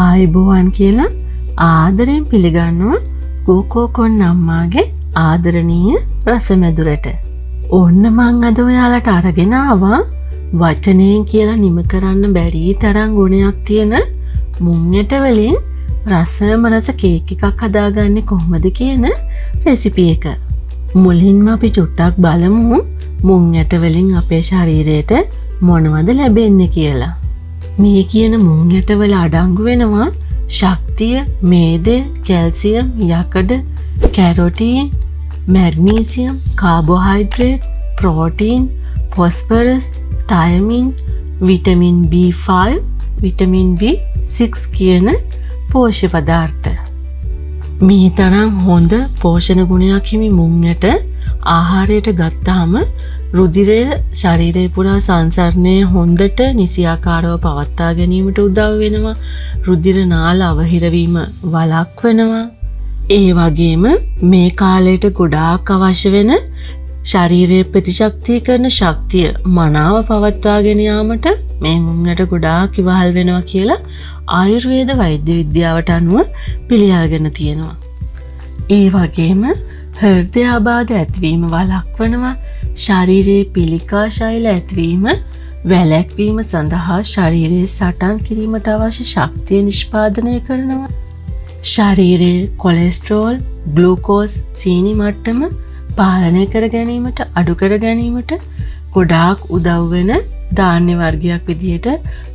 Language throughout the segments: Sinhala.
ආයිබෝවන් කියලා ආදරයෙන් පිළිගන්නවා කෝකෝකොන් අම්මාගේ ආදරණීය රසමැදුරට. ඔන්න මං අද ඔයාලට අරගෙන ආවා වචනයෙන් කියලා නිම කරන්න බැරි තරම් ගුණයක් තියෙන මුං ඇට වලින් රසම රස කේක් එකක් හදාගන්නේ කොහොමද කියන රෙසිපි එක. මුලින්ම අපි චුට්ටක් බලමු මුං ඇට වලින් අපේ ශරීරයට මොනවද ලැබෙන්නේ කියලා. මේ කියන මුං ඇට වල අඩංගු වෙනවා ශක්තිය, මේදය, කැල්සියම්, යකඩ, carotene, magnesium, carbohydrate, protein, phosphorus, thiamine, vitamin B5, vitamin B6 කියන පෝෂ්‍ය පදාර්ථ. මේ තරම් හොඳ පෝෂණ ගුණයක් හිමි මුං ඇට ආහාරයට ගත්තාම රුධිරය ශරීරය පුරා සංසරණය හොඳට නිසියාකාරව පවත්වා ගැනීමට උදව් වෙනවා. රුධිර නාල අවහිරවීම වළක්වනවා. ඒ වගේම මේ කාලයට ගොඩාක් අවශ්‍ය වෙන ශරීරයේ ප්‍රතිශක්තිකරණ ශක්තිය මනාව පවත්වාගෙන යාමට මේ මුං ඇට ගොඩාක් ඉවහල් වෙනවා කියලා ආයුර්වේද වෛද්‍ය විද්‍යාවට අනුව පිළිඅරගෙන තියෙනවා. ඒ වගේම හෘදයාබාධ ඇතිවීම වළක්වනවා. ශරීරයේ පිළිකා ශෛල ඇතිවීම වැළැක්වීම සඳහා ශරීරයේ සටන් කිරීමට අවශ්‍ය ශක්තිය නිෂ්පාදනය කරනවා. ශරීරයේ කොලෙස්ටරෝල්, ග්ලූකෝස්, සීනි මට්ටම පාලනය කර ගැනීමට අඩු කර ගැනීමට ගොඩාක් උදව් වෙන ධාන්‍ය වර්ගයක් විදිහට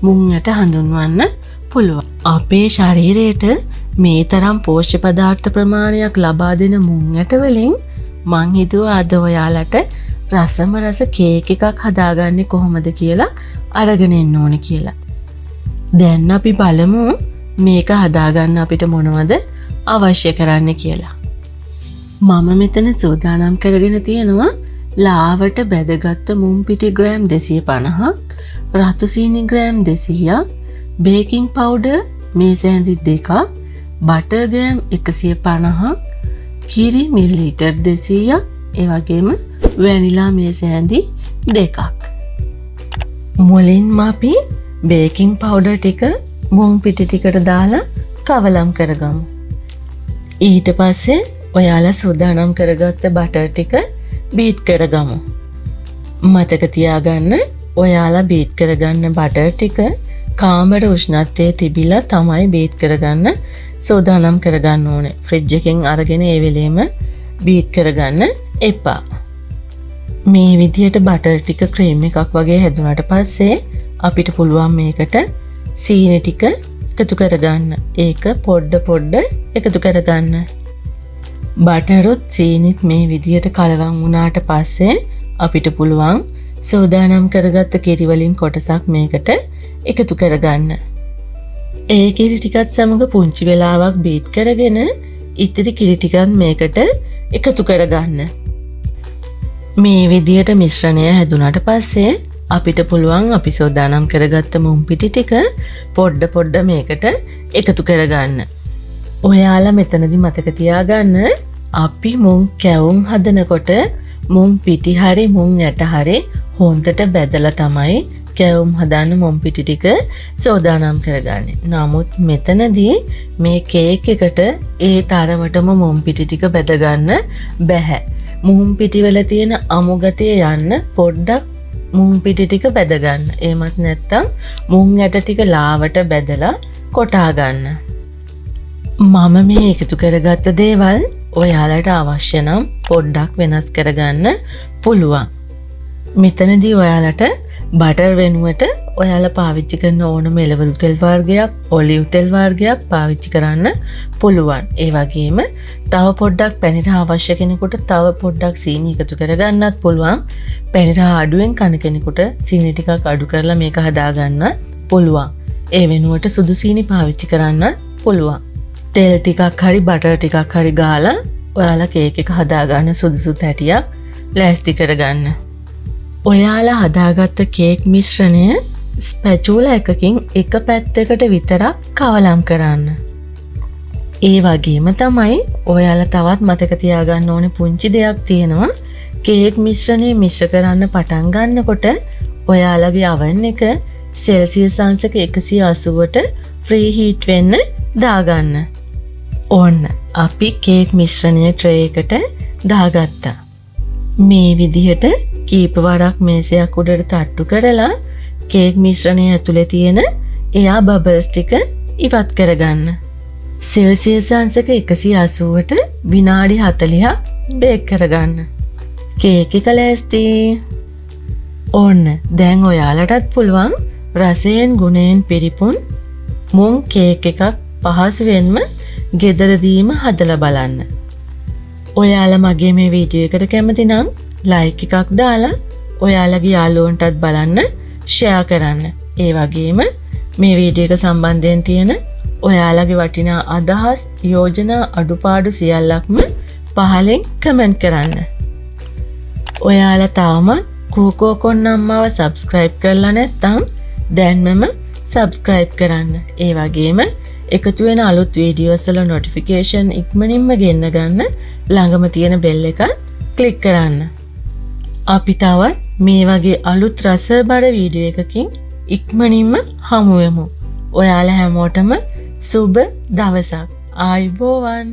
මුං ඇට හඳුන්වන්න පුළුවන්. අපේ ශරීරයට මේ තරම් පෝෂ්‍ය පදාර්ථ ප්‍රමාණයක් ලබා දෙන මුං ඇට වලින් මං හිතුවා අද ඔයාලට රසම රස කේක් එකක් හදාගන්නේ කොහොමද කියලා අරගෙන එන්න ඕනේ කියලා. දැන් අපි බලමු මේක හදාගන්න අපිට මොනවද අවශ්‍ය කරන්නේ කියලා. මම මෙතන සූදානම් කරගෙන තියෙනවා ලාවට බැදගත්ත මුං පිටි ග්‍රෑම් 250ක්, රතු සීනි ග්‍රෑම් 200ක්, බේකින් පවුඩර් මේස ඇඳි 2ක්, බටර් ග්‍රෑම් 150ක්, කිරි මිලිලීටර් 200ක්, ඒ වගේම වැනිලා මේස ඇඳි 2ක්. මුලින්ම අපි බේකින් පවුඩර් ටික මුං පිටි ටිකට දාලා කවලම් කරගමු. ඊට පස්සේ ඔයාලා සූදානම් කරගත්ත බටර් ටික බීට් කරගමු. මතක තියාගන්න ඔයාලා බීට් කරගන්න බටර් ටික කාමර උෂ්ණත්වයේ තිබිලා තමයි බීට් කරගන්න සූදානම් කරගන්න ඕනේ. ෆ්‍රිජ් එකෙන් අරගෙන ඒ වෙලේම බීට් කරගන්න එපා. මේ විදිහට බටර් ටික ක්‍රීම් එකක් වගේ හැදුනට පස්සේ අපිට පුළුවන් මේකට සීනි ටික එකතු කරගන්න. ඒක පොඩ එකතු කරගන්න. බටරුත් සීනිත් මේ විදිහට කලවම් වුණාට පස්සේ අපිට පුළුවන් සූදානම් කරගත්ත කිරි වලින් කොටසක් මේකට එකතු කරගන්න. ඒ කිරි ටිකත් සමග පුංචි වෙලාවක් බීට් කරගෙන ඉතිරි කිරි ටිකත් මේකට එකතු කරගන්න. මේ විදිහට මිශ්‍රණය හැදුනට පස්සේ අපිට පුළුවන් අපි සූදානම් කරගත්ත මුං පිටි ටික පොඩ මේකට එකතු කරගන්න. ඔයාලා මෙතනදි මතක තියාගන්න අපි මුං කැවුම් හදනකොට මුං පිටි හරි මුං ඇට හරි හොඳට බැදලා තමයි කැවුම් හදන්න මුං පිටි ටික සූදානම් කරගන්නේ. නමුත් මෙතනදී මේ කේක් එකට ඒ තරමටම මුං පිටි ටික බැද ගන්න බැහැ. මුං පිටි වල තියෙන අමුගතිය යන්න පොඩ්ඩක් මුං පිටි ටික බැද ගන්න. එහෙමත් නැත්නම් මුං ඇට ටික ලාවට බැදලා කොටා ගන්න. මම මේ එකතු කරගත්ත දේවල් ඔයාලට අවශ්‍ය නම් පොඩ්ඩක් වෙනස් කරගන්න පුළුවන්. මෙතනදී ඔයාලට බටර් වෙනුවට ඔයාලා පාවිච්චි කරන ඕනම එළවලු තෙල් වර්ගයක්, ඔලිව් තෙල් වර්ගයක් පාවිච්චි කරන්න පුළුවන්. ඒ වගේම තව පොඩ්ඩක් පැණිරහ අවශ්‍ය කෙනෙකුට තව පොඩ්ඩක් සීනි එකතු කරගන්නත් පුළුවන්. පැණිරහ අඩුවෙන් කන කෙනෙකුට සීනි ටිකක් අඩු කරලා මේක හදාගන්න පුළුවන්. ඒ වෙනුවට සුදු සීනි පාවිච්චි කරන්න පුළුවන්. තෙල් ටිකක් හරි බටර් ටිකක් හරි ගාලා ඔයාලා කේක් එක හදාගන්න සුදුසු තැටියක් ලෑස්ති කරගන්න. ඔයාලා හදාගත්ත කේක් මිශ්‍රණය ස්පැචූලා එකකින් එක පැත්තකට විතරක් කවලම් කරන්න. ඒ වගේම තමයි ඔයාලා තවත් මතක තියාගන්න ඕනේ පුංචි දෙයක් තියෙනවා. කේක් මිශ්‍රණය මිශ්‍ර කරන්න පටන් ගන්නකොට ඔයාලගේ oven එක සෙල්සියස් අංශක 180ට ප්‍රී හීට් වෙන්න දාගන්න. ඔන්න අපි කේක් මිශ්‍රණය ට්‍රේ එකට දාගත්තා. මේ විදිහට කීප වරක් මේසයක් උඩට තට්ටු කරලා කේක් මිශ්‍රණය ඇතුලේ තියෙන එයා බබල්ස් ටික ඉවත් කරගන්න. සෙල්සියස් අංශක 180ට විනාඩි 40ක් බේක් කරගන්න. කේක් එක ලෑස්ති. ඕන්න දැන් ඔයාලටත් පුළුවන් රසයෙන් ගුණයෙන් පිරිපුන් මුං කේක් එකක් පහසුවෙන්ම ගෙදරදීම හදලා බලන්න. ඔයාලා මගේ මේ වීඩියෝ එකට කැමති නම් ලයික් එකක් දාලා ඔයාලගේ යාළුවන්ටත් බලන්න ෂෙයා කරන්න. ඒ වගේම මේ වීඩියෝ එක සම්බන්ධයෙන් තියෙන ඔයාලගේ වටිනා අදහස්, යෝජනා, අඩුපාඩු සියල්ලක්ම පහලින් කමෙන්ට් කරන්න. ඔයාලා තවමත් කෝකෝකොන් අම්මාව සබ්ස්ක්‍රයිබ් කරලා නැත්නම් දැන්මම සබ්ස්ක්‍රයිබ් කරන්න. ඒ වගේම එකතු වෙන අලුත් වීඩියෝස් වල නොටිෆිකේෂන් ඉක්මනින්ම ගෙන්න ගන්න ළඟම තියෙන බෙල් එක ක්ලික් කරන්න. අපි තවත් මේ වගේ අලුත් රසබර වීඩියෝ එකකින් ඉක්මනින්ම හමු වෙමු. ඔයාලා හැමෝටම සුබ දවසක්. ආයුබෝවන්.